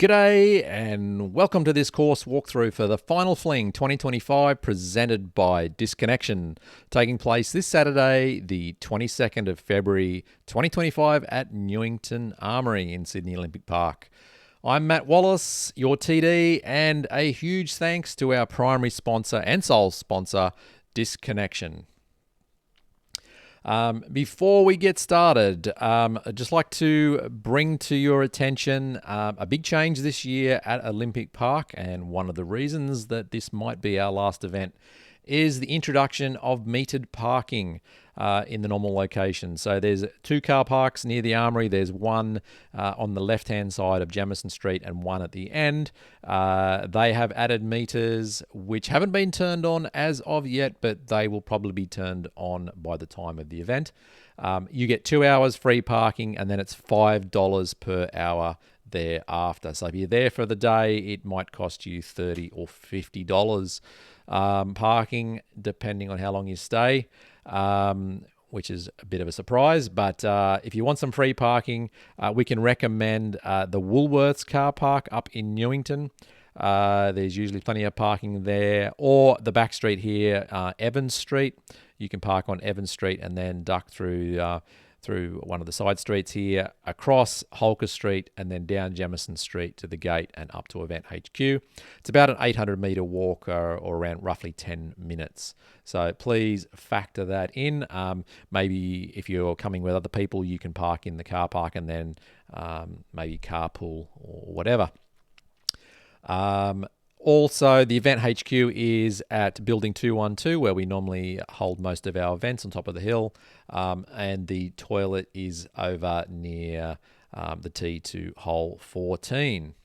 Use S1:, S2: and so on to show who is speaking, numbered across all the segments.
S1: G'day and welcome to this course walkthrough for the Final Fling 2025 presented by Disconnection, taking place this Saturday, the 22nd of February 2025 at Newington Armoury in Sydney Olympic Park. I'm Matt Wallace, your TD, and a huge thanks to our primary sponsor and sole sponsor, Disconnection. Before we get started, I'd just like to bring to your attention a big change this year at Olympic Park, and one of the reasons that this might be our last event is the introduction of metered parking in the normal location. So there's two car parks near the Armoury. There's one on the left-hand side of Jamison Street and one at the end. They have added meters which haven't been turned on as of yet, but they will probably be turned on by the time of the event. You get 2 hours free parking, and then it's $5 per hour thereafter. So if you're there for the day, it might cost you $30 or $50 parking, depending on how long you stay, which is a bit of a surprise. But if you want some free parking, we can recommend the Woolworths car park up in Newington. There's usually plenty of parking there, or the back street here, Evans Street. You can park on Evans Street and then duck through one of the side streets here, across Holker Street, and then down Jamison Street to the gate and up to Event HQ. It's about an 800-metre walk, or around roughly 10 minutes. So please factor that in. Maybe if you're coming with other people, you can park in the car park and then maybe carpool or whatever. Also, the Event HQ is at Building 212, where we normally hold most of our events on top of the hill, and the toilet is over near the tee to hole 14.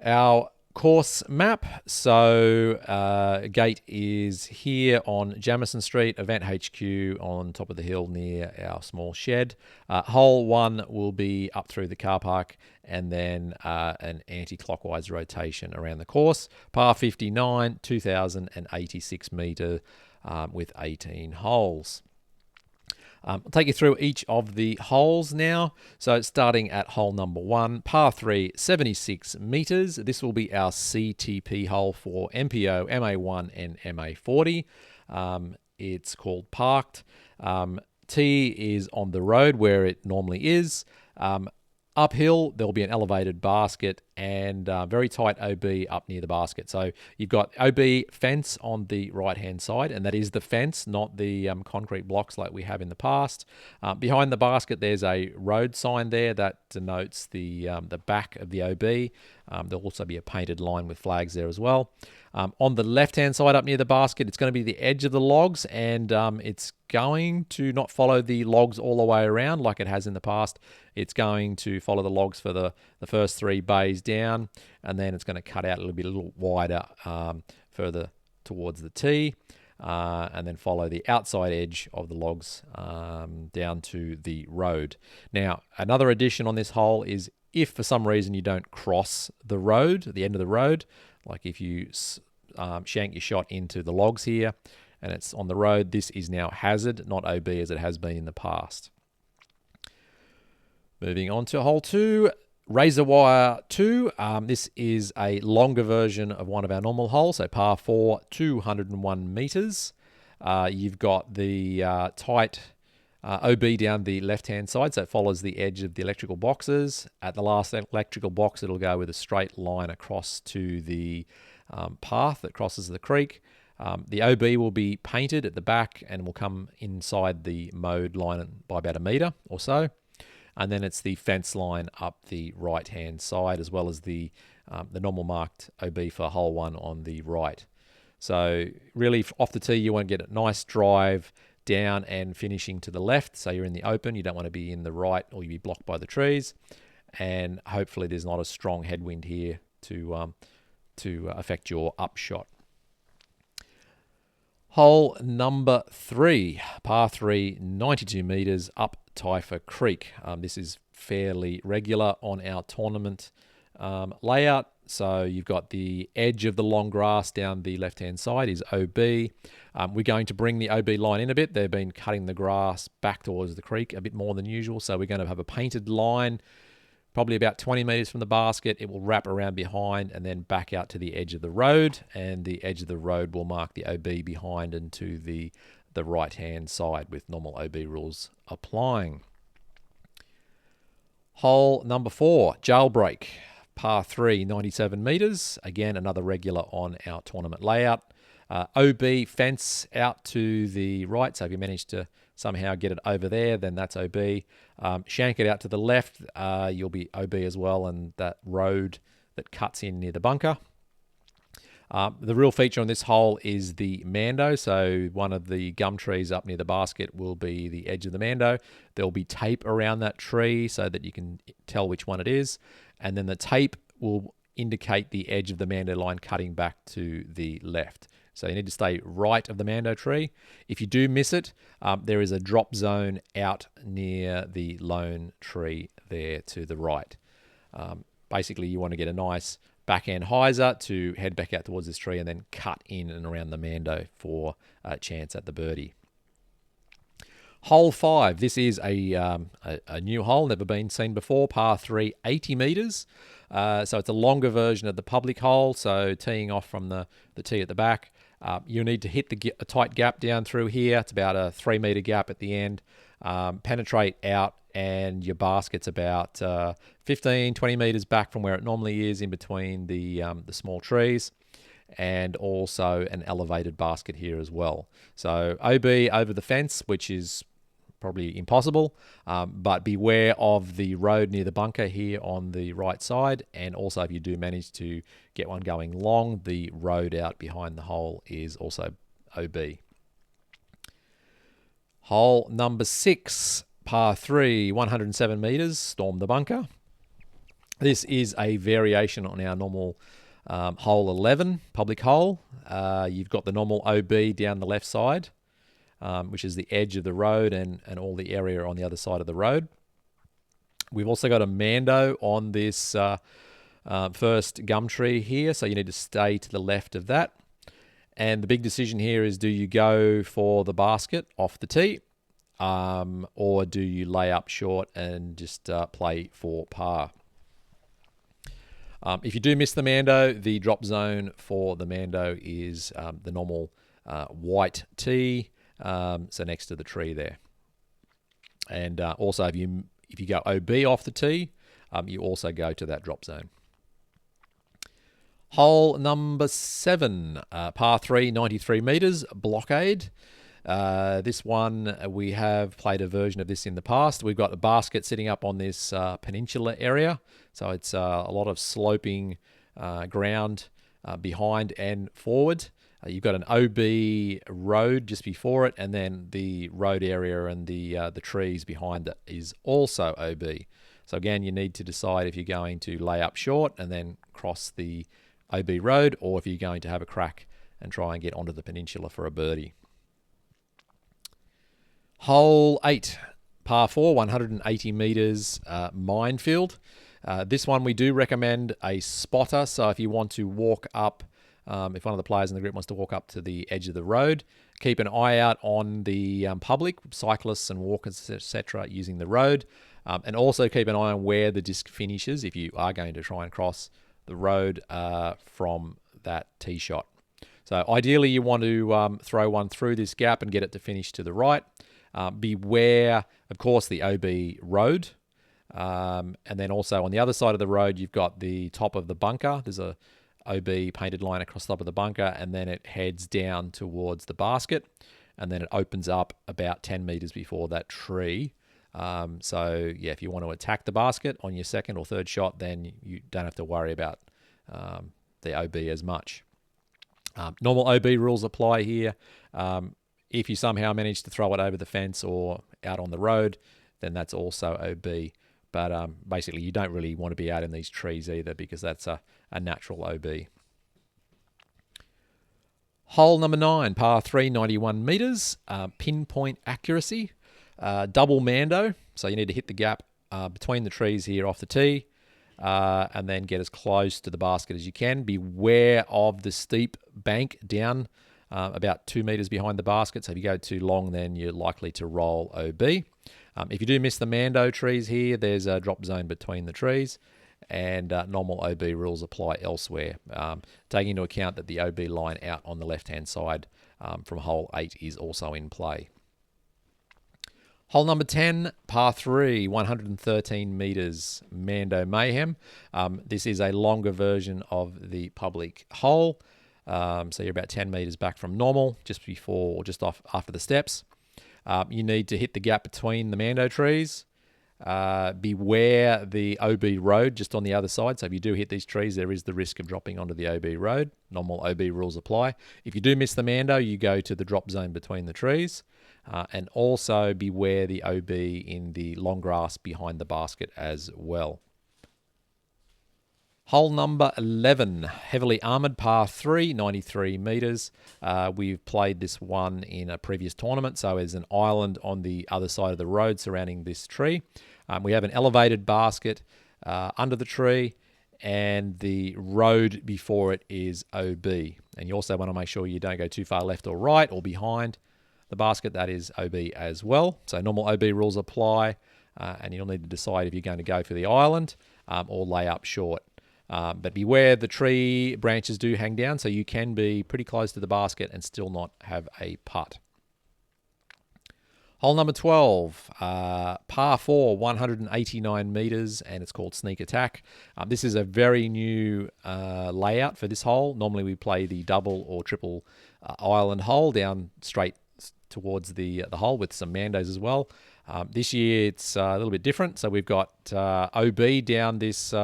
S1: Our course map. So gate is here on Jamison Street, Event HQ on top of the hill near our small shed. Hole 1 will be up through the car park, and then an anti-clockwise rotation around the course. Par 59, 2,086 metre with 18 holes. I'll take you through each of the holes now. So starting at hole number 1, par 3, 76 metres. This will be our CTP hole for MPO, MA1 and MA40. It's called Parked. Tee is on the road where it normally is. Uphill, there'll be an elevated basket and very tight OB up near the basket. So you've got OB fence on the right-hand side, and that is the fence, not the concrete blocks like we have in the past. Behind the basket, there's a road sign there that denotes the back of the OB. There'll also be a painted line with flags there as well. On the left-hand side up near the basket, it's going to be the edge of the logs, and it's going to not follow the logs all the way around like it has in the past. It's going to follow the logs for the first 3 bays down, and then it's going to cut out a little wider further towards the tee, and then follow the outside edge of the logs down to the road. Now, another addition on this hole is if for some reason you don't cross the road, the end of the road, like if you shank your shot into the logs here and it's on the road, this is now hazard, not OB as it has been in the past. Moving on to hole 2, Razor Wire 2. This is a longer version of one of our normal holes, so par 4, 201 metres. You've got the tight OB down the left-hand side, so it follows the edge of the electrical boxes. At the last electrical box, it'll go with a straight line across to the path that crosses the creek. The OB will be painted at the back and will come inside the mode line by about 1 metre or so. And then it's the fence line up the right-hand side, as well as the normal marked OB for hole 1 on the right. So really, off the tee, you want to get a nice drive down and finishing to the left. So you're in the open. You don't want to be in the right or you'll be blocked by the trees. And hopefully there's not a strong headwind here to affect your upshot. Hole number 3, par 3, 92 metres up Typha Creek. This is fairly regular on our tournament layout. So you've got the edge of the long grass down the left-hand side is OB. We're going to bring the OB line in a bit. They've been cutting the grass back towards the creek a bit more than usual. So we're going to have a painted line probably about 20 metres from the basket. It will wrap around behind and then back out to the edge of the road, and the edge of the road will mark the OB behind and to the right-hand side with normal OB rules applying. Hole number 4, Jailbreak, par 3, 97 metres. Again, another regular on our tournament layout. OB fence out to the right, so if you manage to somehow get it over there, then that's OB. Shank it out to the left, you'll be OB as well, and that road that cuts in near the bunker. The real feature on this hole is the Mando, so one of the gum trees up near the basket will be the edge of the Mando. There'll be tape around that tree so that you can tell which one it is, and then the tape will indicate the edge of the Mando line cutting back to the left. So you need to stay right of the Mando tree. If you do miss it, there is a drop zone out near the lone tree there to the right. Basically, you want to get a nice backhand hyzer to head back out towards this tree and then cut in and around the Mando for a chance at the birdie. Hole 5. This is a new hole, never been seen before. Par 3, 80 metres. So it's a longer version of the public hole. So teeing off from the tee at the back, you need to hit a tight gap down through here. It's about a 3 metre gap at the end. Penetrate out, and your basket's about 15, 20 metres back from where it normally is, in between the small trees, and also an elevated basket here as well. So OB over the fence, which is probably impossible, but beware of the road near the bunker here on the right side, and also if you do manage to get one going long, the road out behind the hole is also OB. Hole number 6, par 3, 107 metres, storm the bunker. This is a variation on our normal hole 11, public hole. You've got the normal OB down the left side, which is the edge of the road and all the area on the other side of the road. We've also got a Mando on this first gum tree here, so you need to stay to the left of that. And the big decision here is, do you go for the basket off the tee, or do you lay up short and just play for par? If you do miss the Mando, the drop zone for the Mando is the normal white tee, so next to the tree there. And also, if you go OB off the tee, you also go to that drop zone. Hole number 7, par 3, 93 metres, blockade. This one, we have played a version of this in the past. We've got a basket sitting up on this peninsula area. So it's a lot of sloping ground behind and forward. You've got an OB road just before it, and then the road area and the trees behind it is also OB. So again, you need to decide if you're going to lay up short and then cross the OB road, or if you're going to have a crack and try and get onto the peninsula for a birdie. Hole 8, par 4, 180 metres, minefield. This one we do recommend a spotter, so if you want to walk up, if one of the players in the group wants to walk up to the edge of the road, keep an eye out on the public, cyclists and walkers, etc., using the road, and also keep an eye on where the disc finishes if you are going to try and cross the road from that tee shot. So ideally you want to throw one through this gap and get it to finish to the right. Beware, of course, the OB road. And then also on the other side of the road, you've got the top of the bunker. There's a OB painted line across the top of the bunker, and then it heads down towards the basket, and then it opens up about 10 metres before that tree. So yeah, if you want to attack the basket on your second or third shot, then you don't have to worry about the OB as much. Normal OB rules apply here. If you somehow manage to throw it over the fence or out on the road, then that's also OB. But basically, you don't really want to be out in these trees either, because that's a natural OB. Hole number 9, par 3, 91 metres, pinpoint accuracy. Double Mando, so you need to hit the gap between the trees here off the tee, and then get as close to the basket as you can. Beware of the steep bank down about 2 metres behind the basket, so if you go too long, then you're likely to roll OB. If you do miss the Mando trees here, there's a drop zone between the trees, and normal OB rules apply elsewhere, taking into account that the OB line out on the left-hand side from hole 8 is also in play. Hole number 10, par 3, 113 metres, Mando Mayhem. This is a longer version of the public hole. So you're about 10 metres back from normal, just before or just off after the steps. You need to hit the gap between the Mando trees. Beware the OB road just on the other side. So if you do hit these trees, there is the risk of dropping onto the OB road. Normal OB rules apply. If you do miss the Mando, you go to the drop zone between the trees. And also beware the OB in the long grass behind the basket as well. Hole number 11, heavily armoured par 3, 93 metres. We've played this one in a previous tournament, so there's an island on the other side of the road surrounding this tree. We have an elevated basket under the tree, and the road before it is OB. And you also want to make sure you don't go too far left or right or behind the basket. That is OB as well. So normal OB rules apply, and you'll need to decide if you're going to go for the island or lay up short. But beware, the tree branches do hang down, so you can be pretty close to the basket and still not have a putt. Hole number 12, par 4, 189 metres, and it's called Sneak Attack. This is a very new layout for this hole. Normally we play the double or triple island hole down straight towards the hole with some Mandos as well. This year it's a little bit different. So we've got OB down this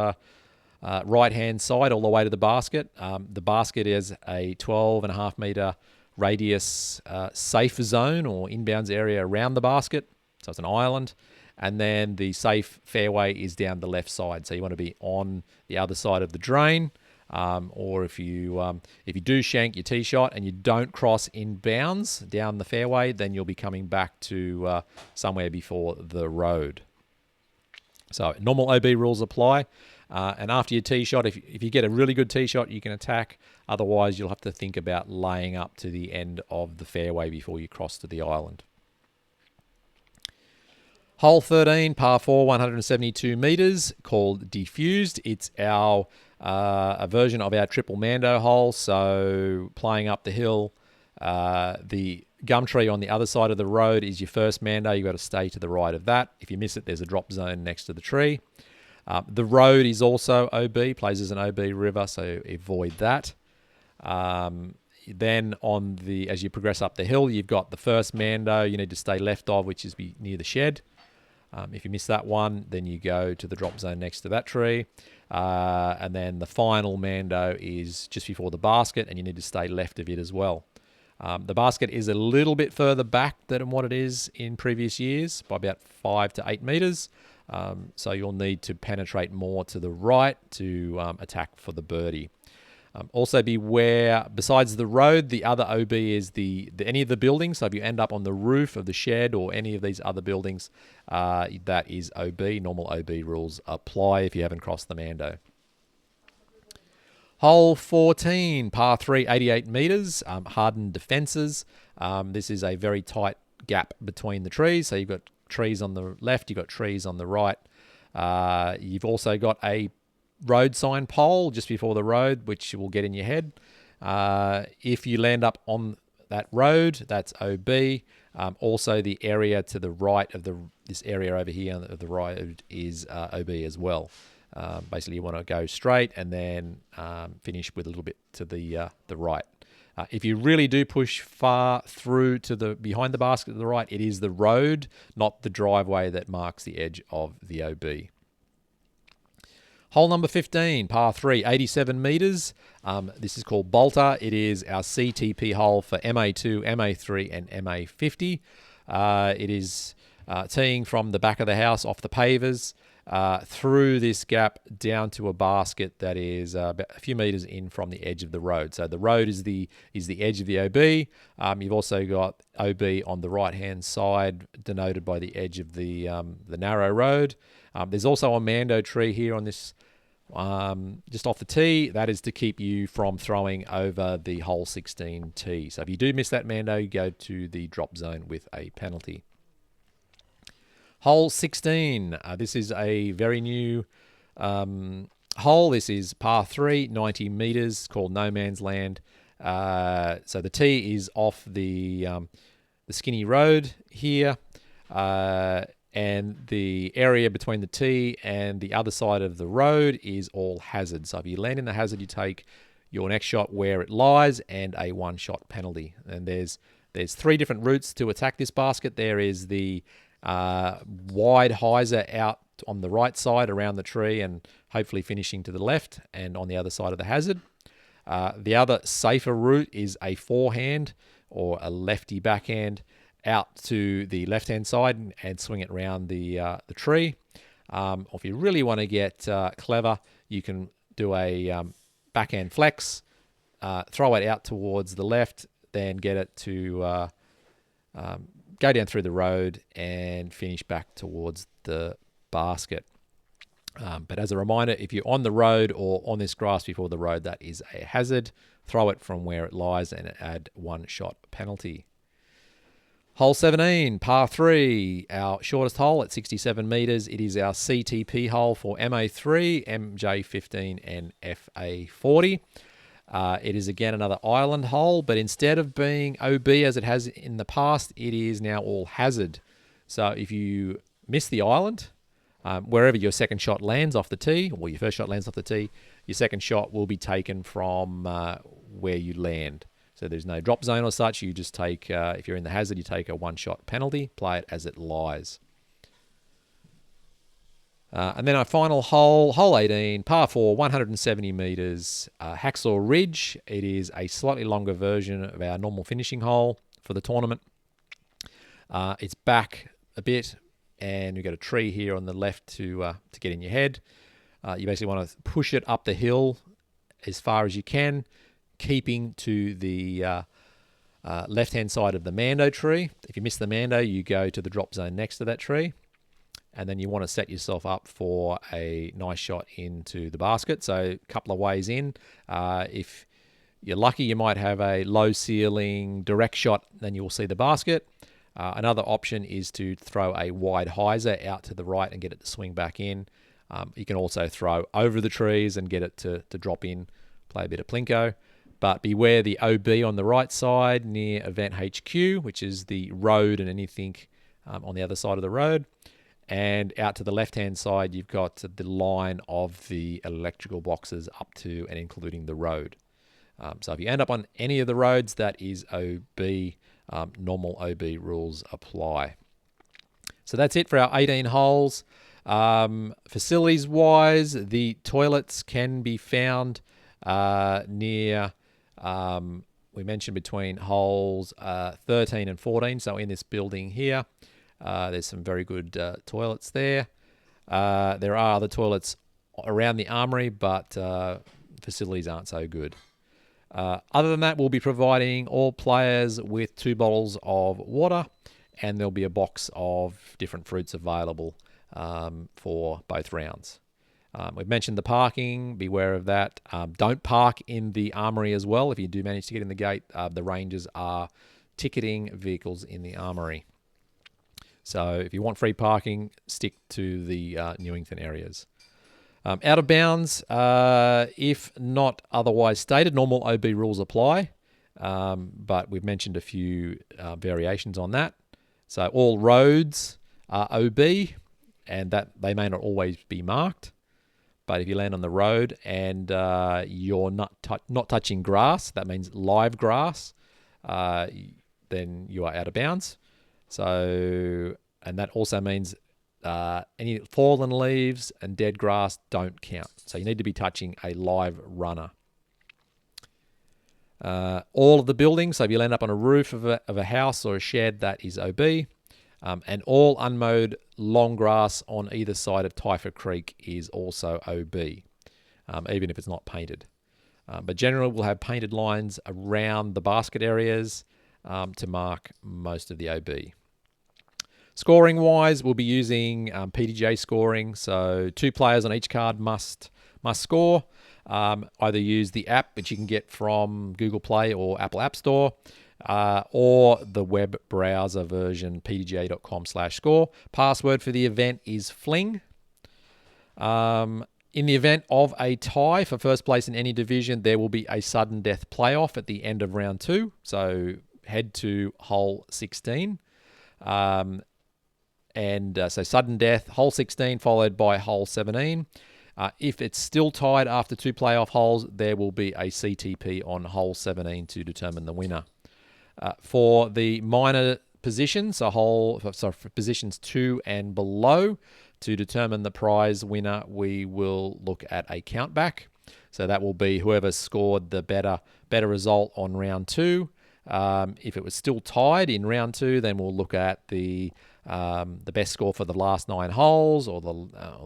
S1: right-hand side all the way to the basket. The basket is a 12.5 metre radius safe zone or inbounds area around the basket. So it's an island. And then the safe fairway is down the left side. So you want to be on the other side of the drain. Or if you do shank your tee shot and you don't cross in bounds down the fairway, then you'll be coming back to somewhere before the road. So normal OB rules apply. And after your tee shot, if you get a really good tee shot, you can attack. Otherwise, you'll have to think about laying up to the end of the fairway before you cross to the island. Hole 13, par 4, 172 metres, called Diffused. It's our a version of our triple Mando hole. So playing up the hill, the gum tree on the other side of the road is your first Mando. You've got to stay to the right of that. If you miss it, there's a drop zone next to the tree. The road is also OB, plays as an OB river, so avoid that. Then as you progress up the hill, you've got the first Mando you need to stay left of, which is near the shed. If you miss that one, then you go to the drop zone next to that tree. And then the final Mando is just before the basket, and you need to stay left of it as well. The basket is a little bit further back than what it is in previous years, by about 5 to 8 metres. So you'll need to penetrate more to the right to attack for the birdie. Also beware, besides the road, the other OB is any of the buildings. So if you end up on the roof of the shed or any of these other buildings, that is OB. Normal OB rules apply if you haven't crossed the Mando. Hole 14, par 3, 88 metres, hardened defences. This is a very tight gap between the trees. So you've got trees on the left, you've got trees on the right. You've also got a road sign pole just before the road, which will get in your head. If you land up on that road, that's OB. Also, the area to the right of this area over here of the road is OB as well. Basically, you want to go straight and then finish with a little bit to the right. If you really do push far through to behind the basket to the right, it is the road, not the driveway, that marks the edge of the OB. Hole number 15, par 3, 87 metres. This is called Bolter. It is our CTP hole for MA2, MA3 and MA50. It is teeing from the back of the house off the pavers through this gap down to a basket that is about a few metres in from the edge of the road. So the road is the edge of the OB. You've also got OB on the right-hand side, denoted by the edge of the narrow road. There's also a Mando tree here on this, just off the tee. That is to keep you from throwing over the hole 16 tee. So if you do miss that Mando, you go to the drop zone with a penalty. Hole 16. This is a very new hole. This is par 3, 90 metres, called No Man's Land. So the tee is off the skinny road here, and the area between the tee and the other side of the road is all hazard. So if you land in the hazard, you take your next shot where it lies and a one-shot penalty. And there's 3 different routes to attack this basket. There is the wide hyzer out on the right side around the tree and hopefully finishing to the left and on the other side of the hazard. The other safer route is a forehand or a lefty backhand out to the left-hand side and swing it around the tree. Or if you really want to get clever, you can do a backhand flex, throw it out towards the left, then get it to go down through the road and finish back towards the basket. But as a reminder, if you're on the road or on this grass before the road, that is a hazard. Throw it from where it lies and add one-shot penalty. Hole 17, par 3, our shortest hole at 67 metres. It is our CTP hole for MA3, MJ15 and FA40. It is again another island hole, but instead of being OB as it has in the past, it is now all hazard. So if you miss the island, wherever your second shot lands off the tee, or your first shot lands off the tee, your second shot will be taken from where you land. So there's no drop zone or such. You just take, if you're in the hazard, you take a one-shot penalty, play it as it lies. And then our final hole, hole 18, par 4, 170 metres, Hacksaw Ridge. It is a slightly longer version of our normal finishing hole for the tournament. It's back a bit, and you've got a tree here on the left to get in your head. You basically want to push it up the hill as far as you can, keeping to the left-hand side of the Mando tree. If you miss the Mando, you go to the drop zone next to that tree. And then you want to set yourself up for a nice shot into the basket. So a couple of ways in. If you're lucky, you might have a low ceiling direct shot, then you will see the basket. Another option is to throw a wide hyzer out to the right and get it to swing back in. You can also throw over the trees and get it to drop in, play a bit of plinko. But beware the OB on the right side near Event HQ, which is the road and anything on the other side of the road. And out to the left-hand side, you've got the line of the electrical boxes up to and including the road. So if you end up on any of the roads, that is OB. Normal OB rules apply. So that's it for our 18 holes. Facilities-wise, the toilets can be found near, we mentioned between holes 13 and 14, so in this building here. There's some very good toilets there. There are other toilets around the armory, but facilities aren't so good. Other than that, we'll be providing all players with 2 bottles of water, and there'll be a box of different fruits available for both rounds. We've mentioned the parking. Beware of that. Don't park in the armory as well. If you do manage to get in the gate, the rangers are ticketing vehicles in the armory. So if you want free parking, stick to the Newington areas. Out of bounds, if not otherwise stated, normal OB rules apply, but we've mentioned a few variations on that. So all roads are OB, and that they may not always be marked. But if you land on the road and you're not touching grass, that means live grass, then you are out of bounds. So, and that also means any fallen leaves and dead grass don't count. So you need to be touching a live runner. All of the buildings, so if you land up on a roof of a house or a shed, that is OB. And all unmowed long grass on either side of Typha Creek is also OB, even if it's not painted. But generally, we'll have painted lines around the basket areas to mark most of the OB. Scoring-wise, we'll be using PDJ scoring. So 2 players on each card must score. Either use the app, which you can get from Google Play or Apple App Store. or the web browser version, pdga.com/score. Password for the event is Fling. In the event of a tie for first place in any division, there will be a sudden death playoff at the end of round 2. So head to hole 16. So sudden death, hole 16 followed by hole 17. If it's still tied after 2 playoff holes, there will be a CTP on hole 17 to determine the winner. For the minor positions, for positions 2 and below, to determine the prize winner, we will look at a countback. So that will be whoever scored the better result on round 2. If it was still tied in round 2, then we'll look at the best score for the last 9 holes, or the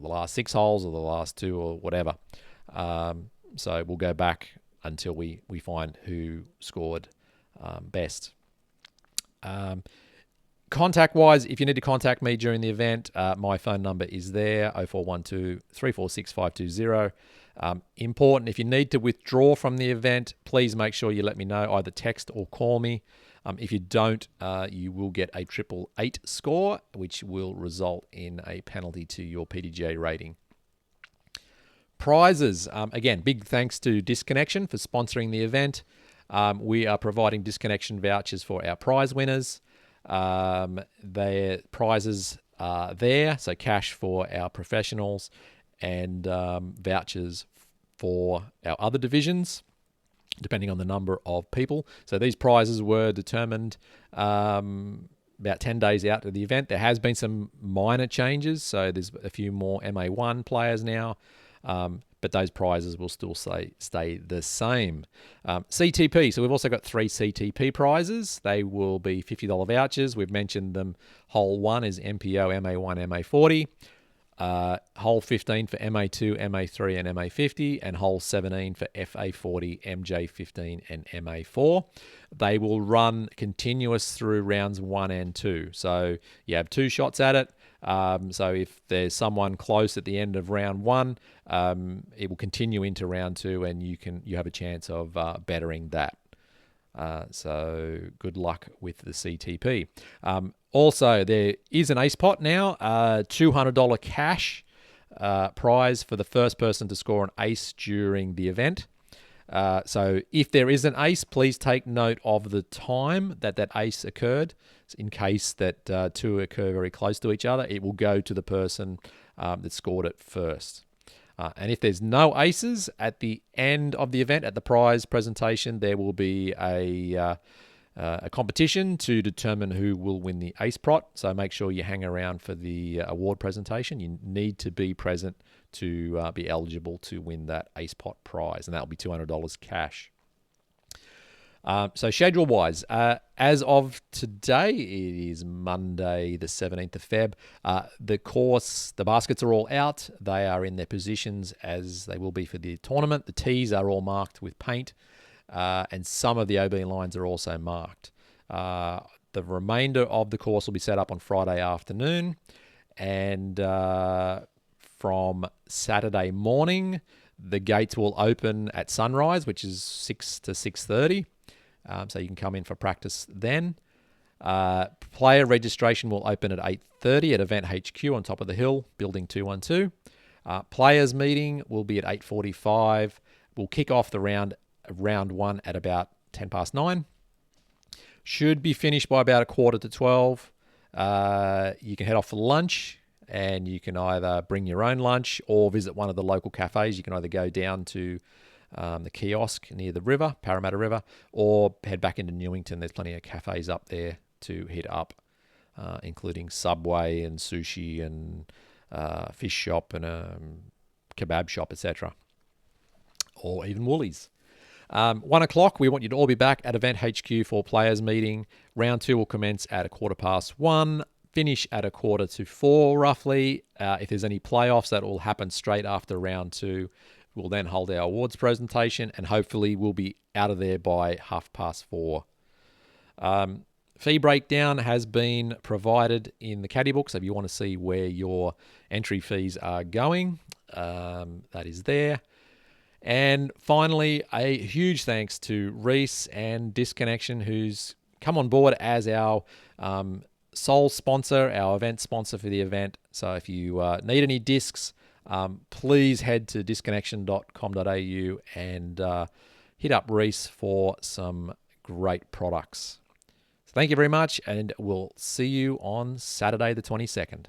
S1: last 6 holes, or the last 2, or whatever. So we'll go back until we find who scored best. Contact-wise, if you need to contact me during the event, my phone number is there, 0412 346 520. Important, if you need to withdraw from the event, please make sure you let me know, either text or call me. If you don't, you will get a 888 score, which will result in a penalty to your PDGA rating. Prizes. Again, big thanks to Disconnection for sponsoring the event. We are providing Disconnection vouchers for our prize winners. Their prizes are there, so cash for our professionals and vouchers for our other divisions, depending on the number of people. So these prizes were determined about 10 days out of the event. There has been some minor changes, so there's a few more MA1 players now, but those prizes will still stay the same. CTP, so we've also got 3 CTP prizes. They will be $50 vouchers. We've mentioned them. Hole 1 is MPO, MA1, MA40. Hole 15 for MA2, MA3, and MA50, and hole 17 for FA40, MJ15, and MA4. They will run continuous through rounds 1 and 2. So you have 2 shots at it. So if there's someone close at the end of round 1, it will continue into round 2, and you have a chance of bettering that. So good luck with the CTP. Also, there is an ace pot now, $200 cash prize for the first person to score an ace during the event. So if there is an ace, please take note of the time that ace occurred. In case that 2 occur very close to each other, it will go to the person that scored it first. And if there's no aces at the end of the event, at the prize presentation, there will be a competition to determine who will win the ace pot. So make sure you hang around for the award presentation. You need to be present to be eligible to win that ace pot prize, and that'll be $200 cash. So schedule-wise, as of today, it is Monday, the 17th of Feb. The baskets are all out. They are in their positions as they will be for the tournament. The tees are all marked with paint, and some of the OB lines are also marked. The remainder of the course will be set up on Friday afternoon, and from Saturday morning, the gates will open at sunrise, which is 6 to 6:30. So you can come in for practice then. Player registration will open at 8:30 at Event HQ on top of the hill, Building 212. Players meeting will be at 8:45. We'll kick off the round 1 at about 9:10. Should be finished by about 11:45. You can head off for lunch, and you can either bring your own lunch or visit one of the local cafes. You can either go down to the kiosk near the river, Parramatta River, or head back into Newington. There's plenty of cafes up there to hit up, including Subway and sushi and fish shop and a kebab shop, etc. Or even Woolies. 1 o'clock, we want you to all be back at Event HQ for players meeting. Round 2 will commence at 1:15, finish at 3:45 roughly. If there's any playoffs, that will happen straight after round 2. We'll then hold our awards presentation, and hopefully we'll be out of there by 4:30. Fee breakdown has been provided in the caddy book, so if you want to see where your entry fees are going, that is there. And finally, a huge thanks to Reese and Disconnection, who's come on board as our sole sponsor, our event sponsor for the event. So if you need any discs, please head to disconnection.com.au and hit up Reese for some great products. So thank you very much, and we'll see you on Saturday the 22nd.